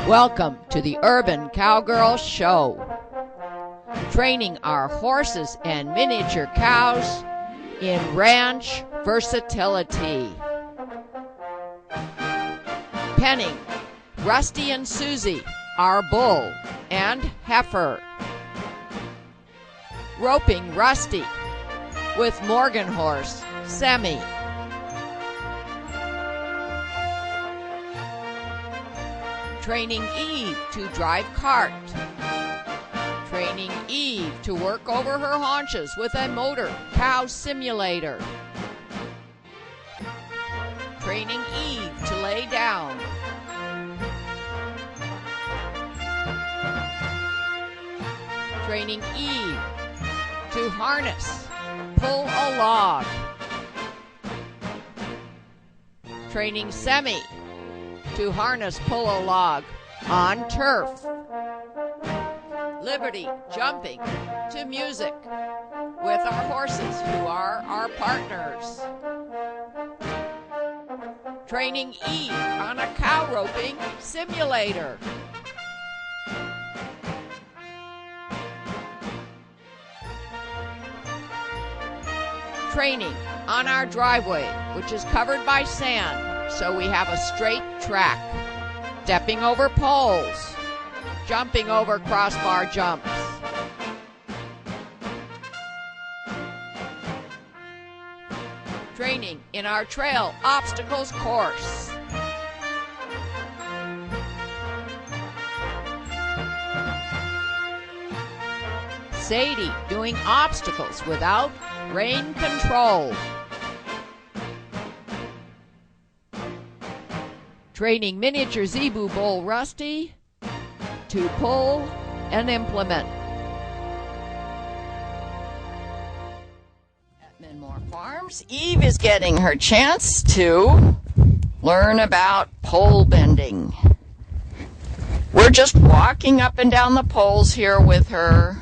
Welcome to the Urban Cowgirl Show, training our horses and miniature cows in ranch versatility. Penning Rusty and Susie, our bull and heifer. Roping Rusty with Morgan horse, Semi. Training Eve to drive cart. Training Eve to work over her haunches with a motor cow simulator. Training Eve to lay down. Training Eve to harness, pull a log. Training Semi to harness, pull a log on turf. Liberty jumping to music with our horses who are our partners. Training Eve on a cow roping simulator. Training on our driveway, which is covered by sand, so we have a straight track. Stepping over poles, jumping over crossbar jumps. Training in our trail obstacles course. Sadie doing obstacles without rein control. Training miniature zebu bull Rusty to pull and implement. At Menmore Farms, Eve is getting her chance to learn about pole bending. We're just walking up and down the poles here with her.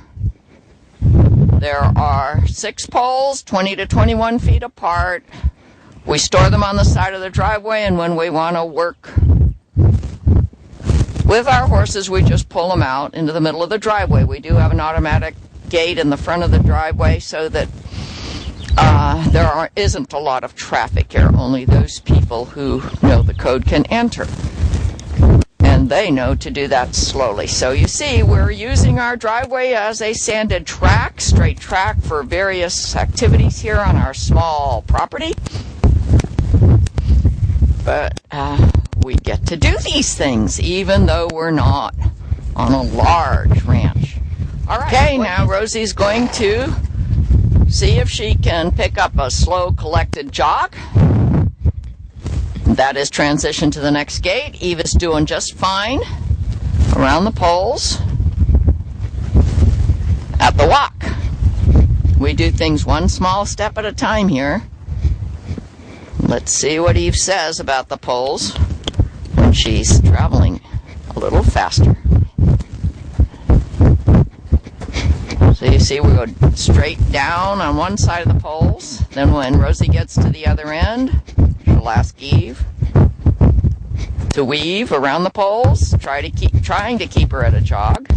There are 6 poles, 20 to 21 feet apart. We store them on the side of the driveway, and when we want to work with our horses, we just pull them out into the middle of the driveway. We do have an automatic gate in the front of the driveway so that isn't a lot of traffic here. Only those people who know the code can enter. And they know to do that slowly. So you see, we're using our driveway as a sanded track, straight track for various activities here on our small property. But we get to do these things, even though we're not on a large ranch. All right. Okay, now Rosie's going to see if she can pick up a slow, collected jog. That is transition to the next gate. Eve is doing just fine around the poles. At the walk, we do things one small step at a time here. Let's see what Eve says about the poles when she's traveling a little faster. So you see we go straight down on one side of the poles. Then when Rosie gets to the other end, she'll ask Eve to weave around the poles, trying to keep her at a jog.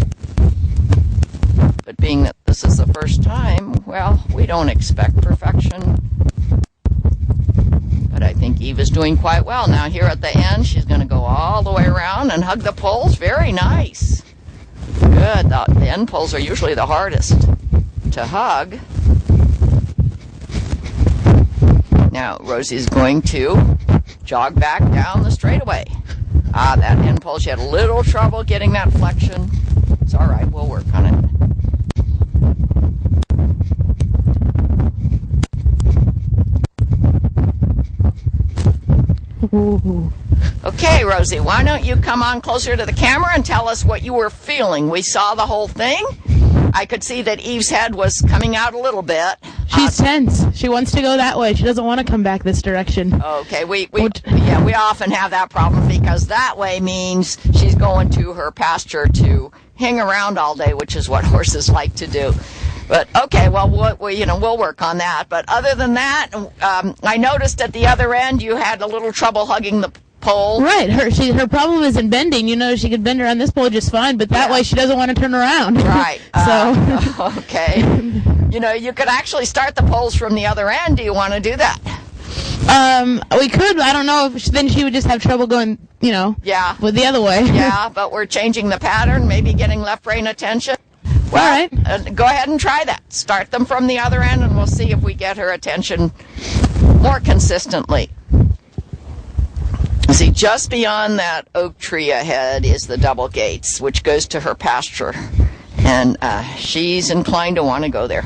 But being that this is the first time, well, we don't expect perfection. But I think Eve is doing quite well. Now here at the end, she's going to go all the way around and hug the poles. Very nice. Good. The end poles are usually the hardest to hug. Now Rosie's going to jog back down the straightaway. That end pole, she had a little trouble getting that flexion. It's all right. We'll work on it. Okay, Rosie, why don't you come on closer to the camera and tell us what you were feeling? We saw the whole thing. I could see that Eve's head was coming out a little bit. She's tense. She wants to go that way. She doesn't want to come back this direction. Okay, we often have that problem because that way means she's going to her pasture to hang around all day, which is what horses like to do. But okay, well, we'll work on that. But other than that, I noticed at the other end you had a little trouble hugging the pole. Right. Her problem is in bending. You know, she could bend around this pole just fine, but that way she doesn't want to turn around. Right. So. Okay. You know, you could actually start the poles from the other end. Do you want to do that? We could. I don't know if then she would just have trouble going, you know. Yeah. With the other way. Yeah, but we're changing the pattern, maybe getting left brain attention. Well, all right. Go ahead and try that. Start them from the other end, and we'll see if we get her attention more consistently. See, just beyond that oak tree ahead is the double gates, which goes to her pasture. And she's inclined to want to go there.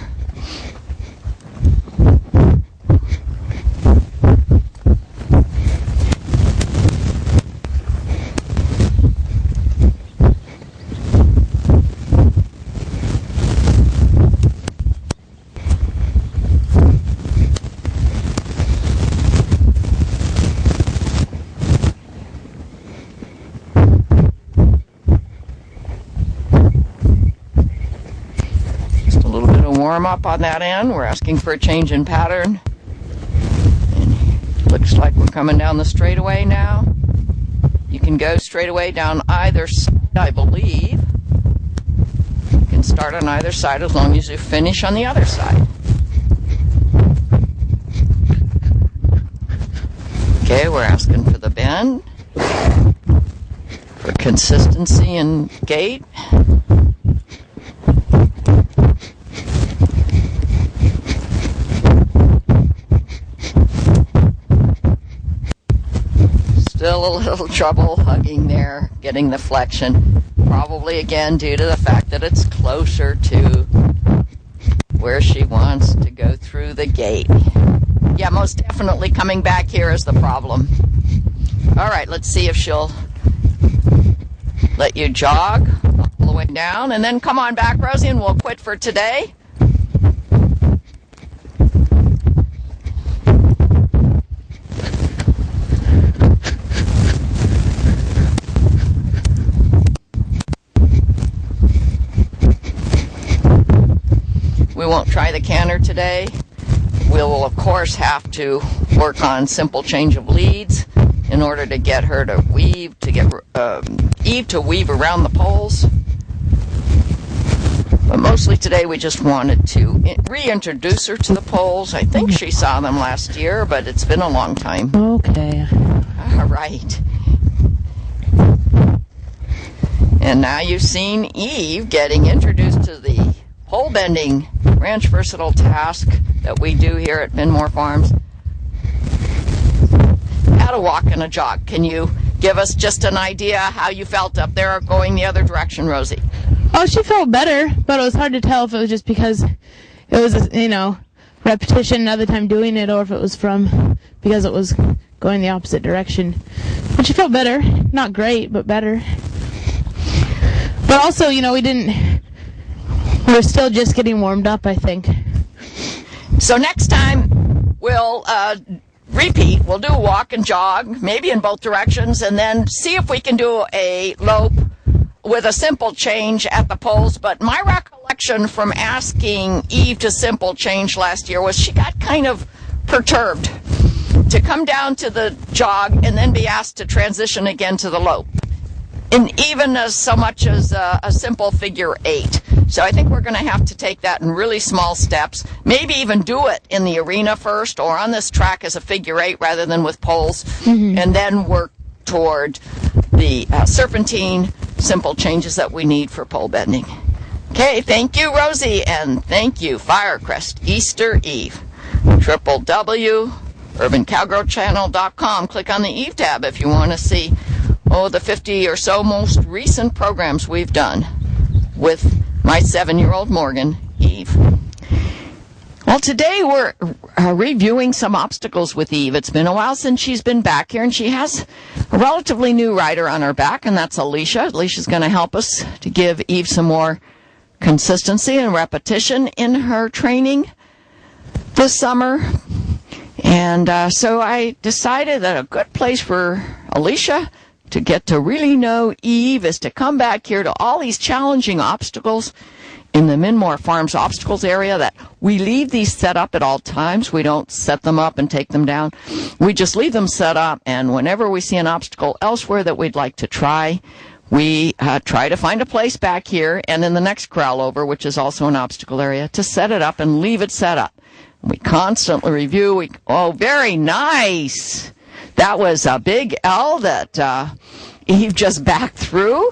Warm up on that end. We're asking for a change in pattern. And looks like we're coming down the straightaway now. You can go straightaway down either side, I believe. You can start on either side as long as you finish on the other side. Okay, we're asking for the bend, for consistency and gait. Still a little trouble hugging there, getting the flexion. Probably again due to the fact that it's closer to where she wants to go through the gate. Yeah, most definitely coming back here is the problem. All right, let's see if she'll let you jog all the way down. And then come on back, Rosie, and we'll quit for today. We won't try the canter today. We'll, of course, have to work on simple change of leads in order to get her to weave, to get Eve to weave around the poles. But mostly today we just wanted to reintroduce her to the poles. I think she saw them last year, but it's been a long time. Okay. All right. And now you've seen Eve getting introduced to the pole bending ranch versatile task that we do here at Benmore Farms. At a walk and a jog. Can you give us just an idea how you felt up there going the other direction, Rosie? Oh, she felt better, but it was hard to tell if it was just because it was, you know, repetition another time doing it, or if it was because it was going the opposite direction. But she felt better. Not great, but better. But also, you know, we're still just getting warmed up, I think. So next time we'll repeat. We'll do a walk and jog, maybe in both directions, and then see if we can do a lope with a simple change at the poles. But my recollection from asking Eve to simple change last year was she got kind of perturbed to come down to the jog and then be asked to transition again to the lope. And even as so much as a simple figure 8. So I think we're going to have to take that in really small steps, maybe even do it in the arena first or on this track as a figure 8 rather than with poles, and then work toward the serpentine simple changes that we need for pole bending. Okay, thank you, Rosie, and thank you, Firecrest Easter Eve. www.urbancowgirlchannel.com. Click on the Eve tab if you want to see the 50 or so most recent programs we've done with my 7-year-old Morgan, Eve. Well, today we're reviewing some obstacles with Eve. It's been a while since she's been back here, and she has a relatively new rider on her back, and that's Alicia. Alicia's going to help us to give Eve some more consistency and repetition in her training this summer. And so I decided that a good place for Alicia to get to really know Eve is to come back here to all these challenging obstacles in the Minmore Farms obstacles area that we leave these set up at all times. We don't set them up and take them down. We just leave them set up, and whenever we see an obstacle elsewhere that we'd like to try, we try to find a place back here and in the next corral over, which is also an obstacle area, to set it up and leave it set up. We constantly review. Oh, very nice. That was a big L that Eve just backed through.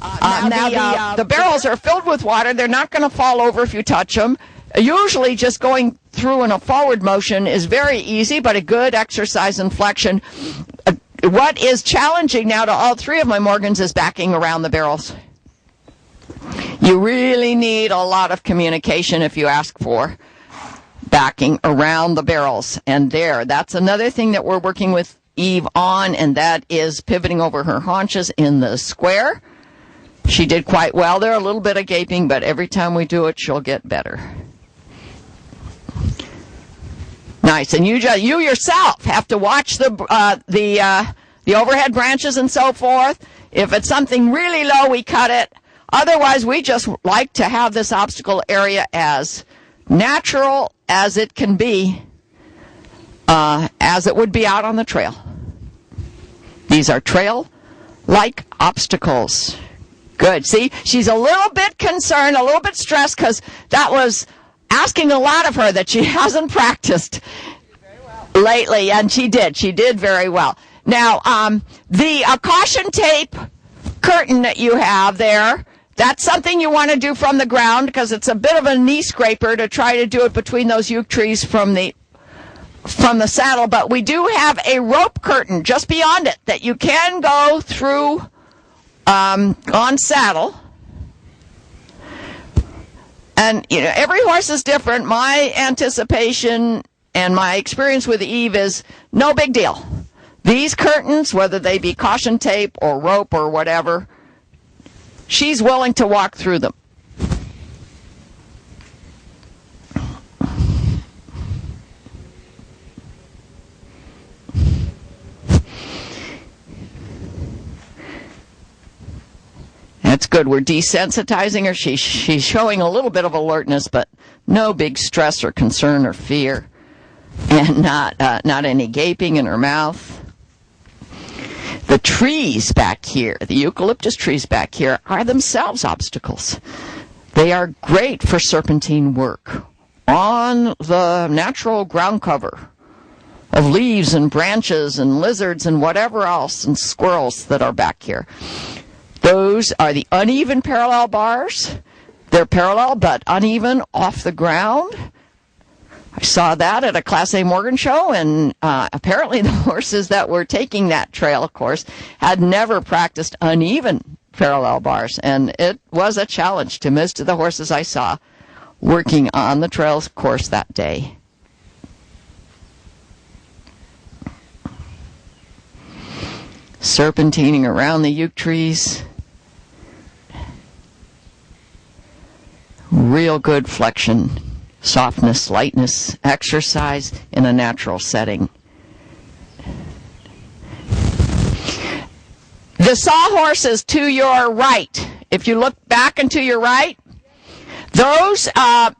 The barrels are filled with water. They're not going to fall over if you touch them. Usually just going through in a forward motion is very easy, but a good exercise in flexion. What is challenging now to all three of my Morgans is backing around the barrels. You really need a lot of communication if you ask for backing around the barrels. And that's another thing that we're working with Eve on, and that is pivoting over her haunches in the square. She did quite well there, a little bit of gaping, but every time we do it, she'll get better. Nice, and you yourself have to watch the overhead branches and so forth. If it's something really low, we cut it. Otherwise, we just like to have this obstacle area as natural as it can be, as it would be out on the trail. These are trail-like obstacles. Good. See, she's a little bit concerned, a little bit stressed, because that was asking a lot of her that she hasn't practiced lately, and she did. She did very well. Now, the caution tape curtain that you have there, that's something you want to do from the ground, because it's a bit of a knee scraper to try to do it between those yew trees from the saddle. But we do have a rope curtain just beyond it that you can go through on saddle. And every horse is different. My anticipation and my experience with Eve is no big deal. These curtains, whether they be caution tape or rope or whatever, she's willing to walk through them. That's good. We're desensitizing her. She's showing a little bit of alertness, but no big stress or concern or fear, and not any gaping in her mouth. The trees back here, the eucalyptus trees back here, are themselves obstacles. They are great for serpentine work on the natural ground cover of leaves and branches and lizards and whatever else, and squirrels that are back here. Those are the uneven parallel bars. They're parallel but uneven off the ground. I saw that at a Class A Morgan show, and apparently the horses that were taking that trail course had never practiced uneven parallel bars, and it was a challenge to most of the horses I saw working on the trails course that day. Serpentining around the yew trees. Real good flexion, softness, lightness, exercise in a natural setting. The sawhorses to your right, if you look back and to your right, those have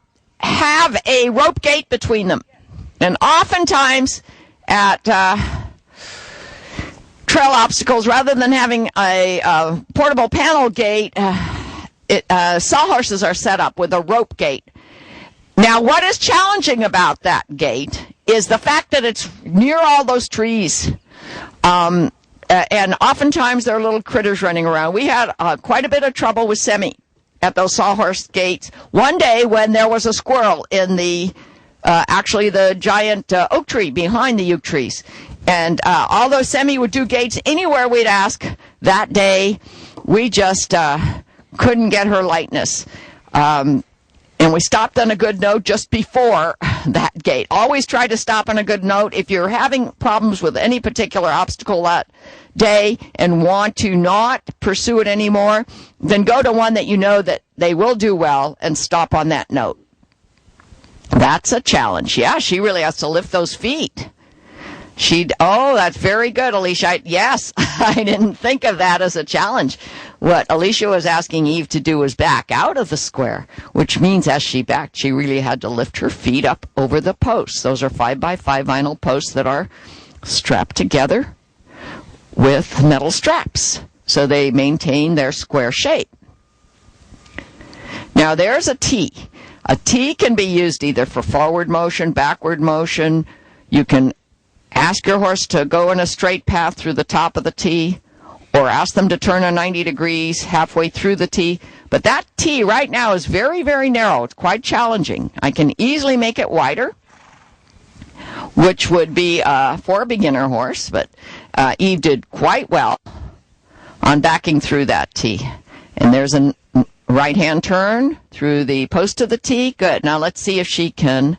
a rope gate between them. And oftentimes at trail obstacles, rather than having a portable panel gate, sawhorses are set up with a rope gate. Now, what is challenging about that gate is the fact that it's near all those trees. And oftentimes there are little critters running around. We had quite a bit of trouble with Semi at those sawhorse gates one day when there was a squirrel in the giant oak tree behind the yew trees. And although Semi would do gates anywhere we'd ask that day, we just couldn't get her lightness. And we stopped on a good note just before that gate. Always try to stop on a good note. If you're having problems with any particular obstacle that day and want to not pursue it anymore, then go to one that you know that they will do well and stop on that note. That's a challenge. Yeah, she really has to lift those feet. Oh, that's very good, Alicia. Yes, I didn't think of that as a challenge. What Alicia was asking Eve to do was back out of the square, which means as she backed, she really had to lift her feet up over the posts. Those are 5x5 vinyl posts that are strapped together with metal straps, so they maintain their square shape. Now there's a T. A T can be used either for forward motion, backward motion. You can ask your horse to go in a straight path through the top of the T, or ask them to turn a 90 degrees halfway through the T. But that T right now is very, very narrow. It's quite challenging. I can easily make it wider, which would be for a beginner horse, but Eve did quite well on backing through that T. And there's a right-hand turn through the post of the T. Good. Now let's see if she can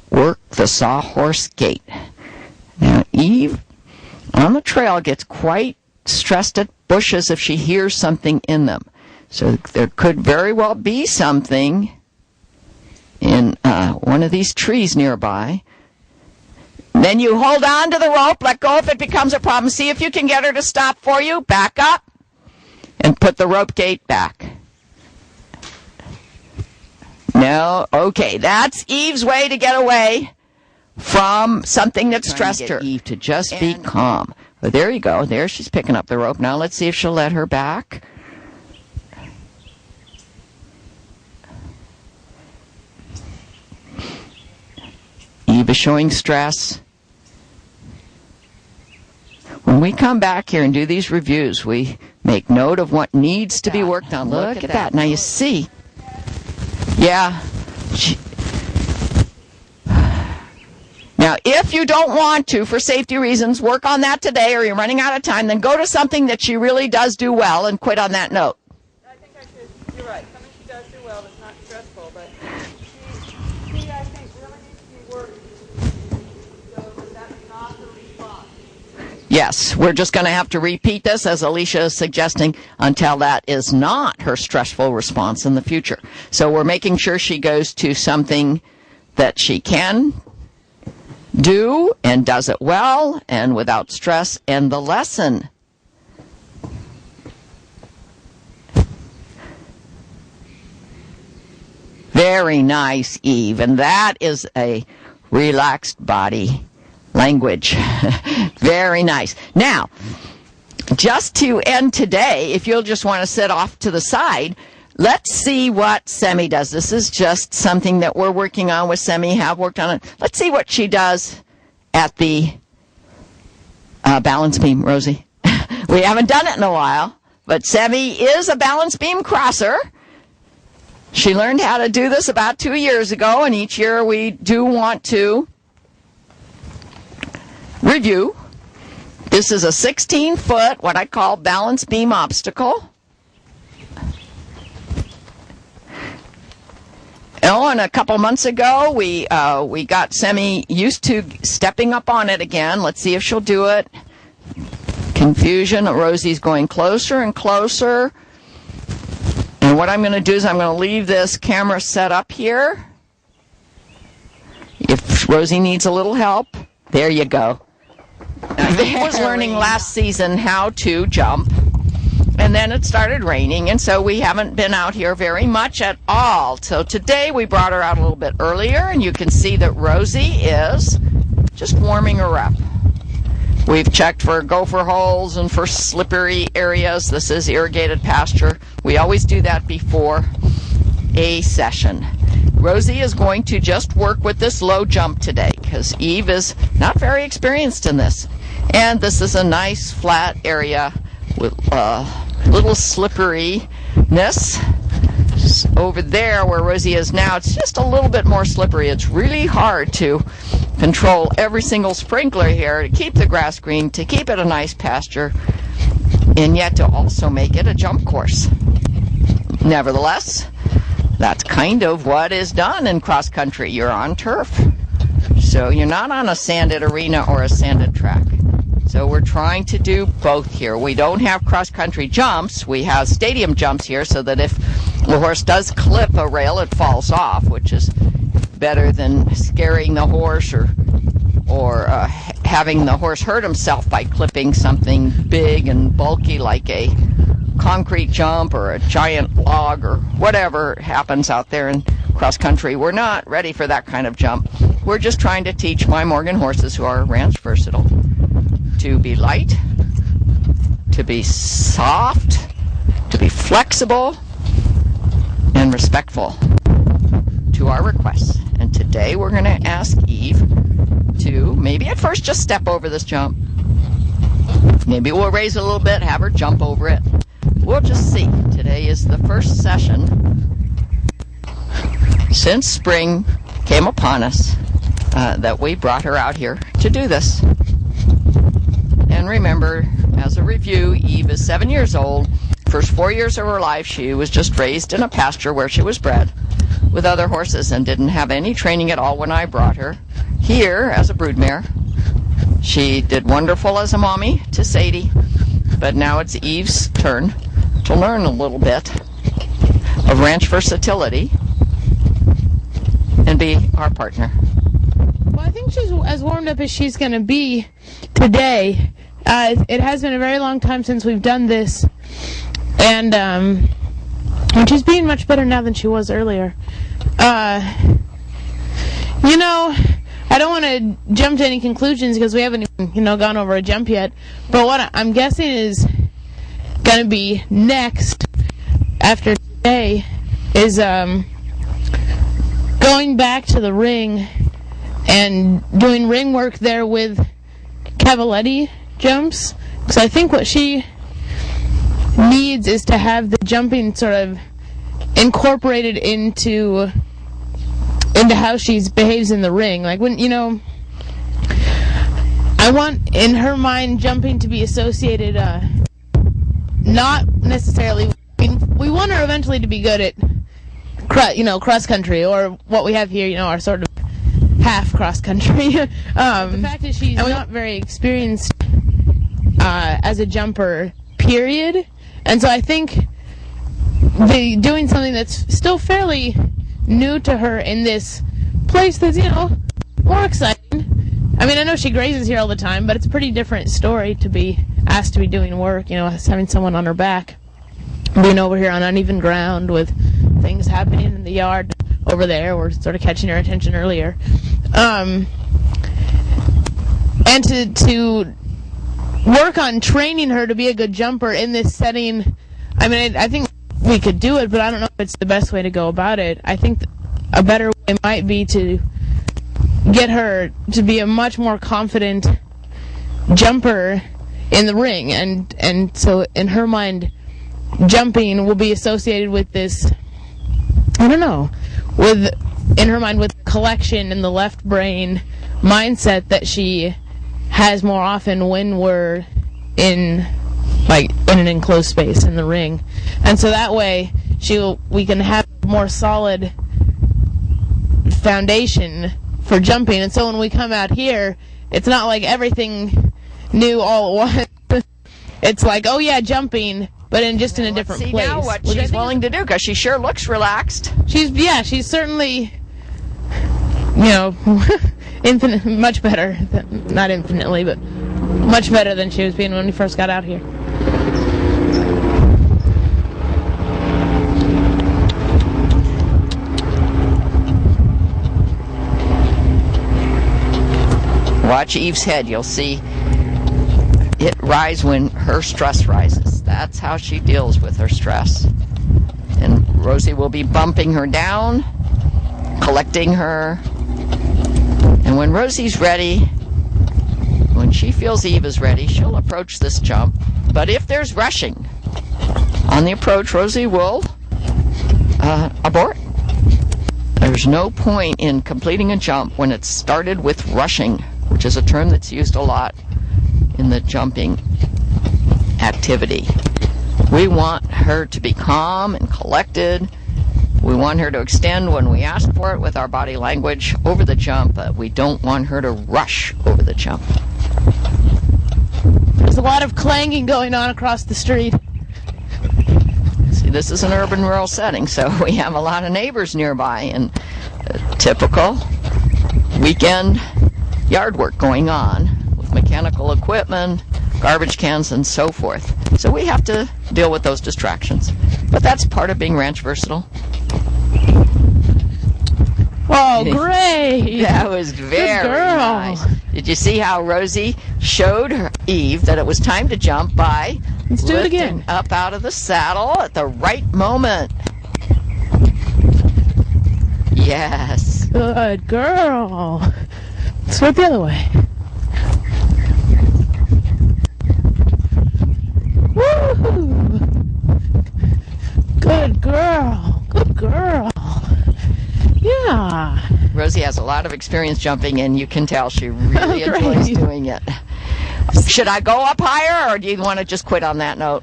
work the sawhorse gait. Now Eve on the trail gets quite stressed at bushes if she hears something in them. So there could very well be something in one of these trees nearby. Then you hold on to the rope, let go if it becomes a problem. See if you can get her to stop for you. Back up and put the rope gate back. No, okay, that's Eve's way to get away from something that stressed her. Eve to just be calm. Well, there you go. There she's picking up the rope. Now let's see if she'll let her back. Eve is showing stress. When we come back here and do these reviews, we make note of what needs to be worked on. Look at that. Now you see. Yeah. Now, if you don't want to, for safety reasons, work on that today or you're running out of time, then go to something that she really does do well and quit on that note. I think I should, you're right, something she does do well that's not stressful, but she I think, really needs to be worked so that that's not the response. Yes, we're just going to have to repeat this, as Alicia is suggesting, until that is not her stressful response in the future. So we're making sure she goes to something that she can do and does it well and without stress. And the lesson. Very nice, Eve. And that is a relaxed body language. Very nice. Now, just to end today, if you'll just want to sit off to the side, let's see what Semi does. This is just something that we're working on with Semi, have worked on it. Let's see what she does at the balance beam, Rosie. We haven't done it in a while, but Semi is a balance beam crosser. She learned how to do this about 2 years ago, and each year we do want to review. This is a 16-foot, what I call balance beam obstacle. Oh, and a couple months ago, we got Semi used to stepping up on it again. Let's see if she'll do it. Confusion. Rosie's going closer and closer. And what I'm going to do is I'm going to leave this camera set up here. If Rosie needs a little help, there you go. I was learning last season how to jump, and then it started raining, and so we haven't been out here very much at all. So today we brought her out a little bit earlier, and you can see that Rosie is just warming her up. We've checked for gopher holes and for slippery areas. This is irrigated pasture. We always do that before a session. Rosie is going to just work with this low jump today because Eve is not very experienced in this. And this is a nice flat area with little slipperiness. Over there where Rosie is now, it's just a little bit more slippery. It's really hard to control every single sprinkler here to keep the grass green, to keep it a nice pasture, and yet to also make it a jump course. Nevertheless, that's kind of what is done in cross country. You're on turf. So you're not on a sanded arena or a sanded track. So we're trying to do both here. We don't have cross-country jumps. We have stadium jumps here so that if the horse does clip a rail, it falls off, which is better than scaring the horse or having the horse hurt himself by clipping something big and bulky like a concrete jump or a giant log or whatever happens out there in cross country. We're not ready for that kind of jump. We're just trying to teach my Morgan horses, who are ranch versatile, to be light, to be soft, to be flexible, and respectful to our requests. And today we're going to ask Eve to maybe at first just step over this jump. Maybe we'll raise it a little bit, have her jump over it. We'll just see. Today is the first session since spring came upon us that we brought her out here to do this. And remember, as a review, Eve is 7 years old. First 4 years of her life, she was just raised in a pasture where she was bred with other horses and didn't have any training at all when I brought her here as a broodmare. She did wonderful as a mommy to Sadie, but now it's Eve's turn to learn a little bit of ranch versatility and be our partner. Well, I think she's as warmed up as she's going to be today. It has been a very long time since we've done this, and she's being much better now than she was earlier. I don't want to jump to any conclusions because we haven't even, gone over a jump yet, but what I'm guessing is going to be next after today is going back to the ring and doing ring work there with Cavaletti jumps, because I think what she needs is to have the jumping sort of incorporated into how she behaves in the ring. Like when, I want in her mind jumping to be associated, not necessarily, we want her eventually to be good at cross country, or what we have here, our sort of half cross country. The fact is she's not very experienced as a jumper, period. And so I think doing something that's still fairly new to her in this place that's, more exciting. I mean, I know she grazes here all the time, but it's a pretty different story to be asked to be doing work, having someone on her back, being over here on uneven ground with things happening in the yard over there. We're sort of catching her attention earlier. And to work on training her to be a good jumper in this setting, I mean, I think we could do it, but I don't know if it's the best way to go about it. I think a better way might be to get her to be a much more confident jumper in the ring, and so in her mind, jumping will be associated with this, in her mind, with collection in the left brain mindset that she has more often when we're in an enclosed space in the ring. And so that way we can have a more solid foundation for jumping. And so when we come out here, it's not like everything new all at once. It's like, oh yeah, jumping, but in a different place. See now what she's willing to do, because she sure looks relaxed. She's certainly, much better, not infinitely, but much better than she was being when we first got out here. Watch Eve's head. You'll see it rise when her stress rises. That's how she deals with her stress. And Rosie will be bumping her down, collecting her. And when Rosie's ready, when she feels Eve is ready, she'll approach this jump. But if there's rushing on the approach, Rosie will abort. There's no point in completing a jump when it's started with rushing, which is a term that's used a lot in the jumping activity. We want her to be calm and collected. We want her to extend when we ask for it with our body language over the jump, but we don't want her to rush over the jump. There's a lot of clanging going on across the street. See, this is an urban rural setting, so we have a lot of neighbors nearby, and typical weekend yard work going on with mechanical equipment, garbage cans, and so forth. So we have to deal with those distractions. But that's part of being ranch versatile. Oh, great! That was very nice. Did you see how Rosie showed Eve that it was time to jump by Let's do it again. up out of the saddle at the right moment? Yes. Good girl. Let's go the other way. Woo! Good girl. Good girl. Yeah. Rosie has a lot of experience jumping, and you can tell she really enjoys doing it. Should I go up higher, or do you want to just quit on that note?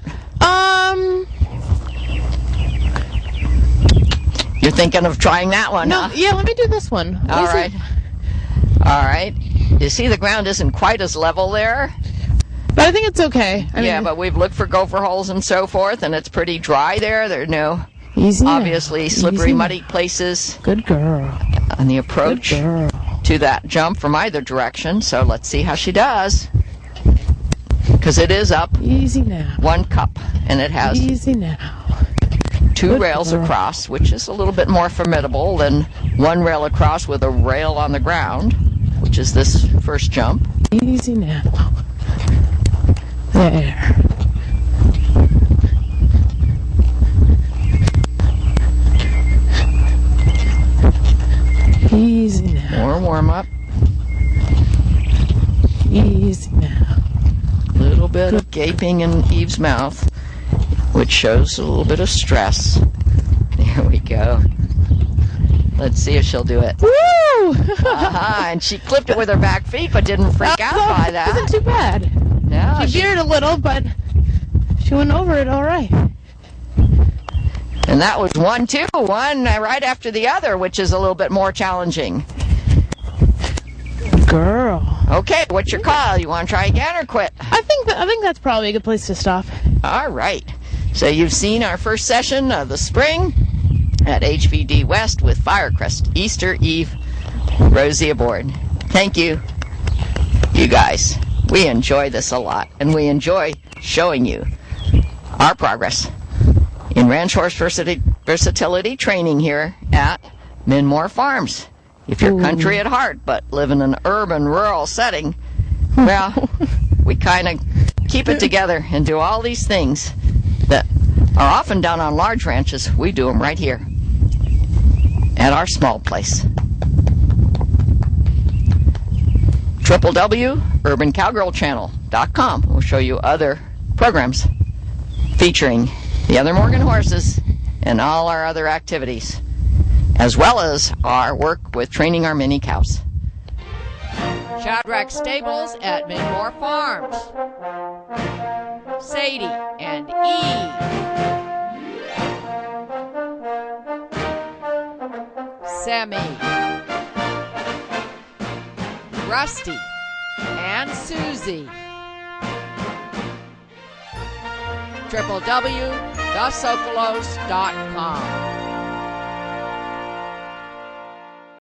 You're thinking of trying that one, No, huh? yeah, let me do this one. All right. All right. You see the ground isn't quite as level there? But I think it's okay. I Yeah, mean, but we've looked for gopher holes and so forth, and it's pretty dry there. There are no easy now. obviously slippery, Easy muddy places Good girl. on the Good approach girl. to that jump from either direction. So let's see how she does. Because it is up Easy now. 1 cup, and it has Easy now. 2 Good rails girl. across, which is a little bit more formidable than 1 rail across with a rail on the ground, which is this first jump. Easy now. There. Easy now. More warm up. Easy now. A little bit of gaping in Eve's mouth, which shows a little bit of stress. There we go. Let's see if she'll do it. Woo! And she clipped it with her back feet, but didn't freak out by that. Wasn't too bad. No, She veered a little, but she went over it all right. and that was 1, 2, one right after the other, which is a little bit more challenging. Girl. Okay, what's your call? You want to try again or quit? I think that's probably a good place to stop. All right. So you've seen our first session of the spring at HVD West with Firecrest Easter Eve. Rosie aboard. Thank you, you guys. We enjoy this a lot, and we enjoy showing you our progress in ranch horse versatility training here at Minmore Farms. If you're country at heart but live in an urban, rural setting, well, we kind of keep it together and do all these things that are often done on large ranches. We do them right here at our small place. www.urbancowgirlchannel.com will show you other programs featuring the other Morgan horses and all our other activities, as well as our work with training our mini cows. Shadrack Stables at Minmore Farms. Sadie and Eve. Sammy. Rusty and Susie. www.thesocolos.com.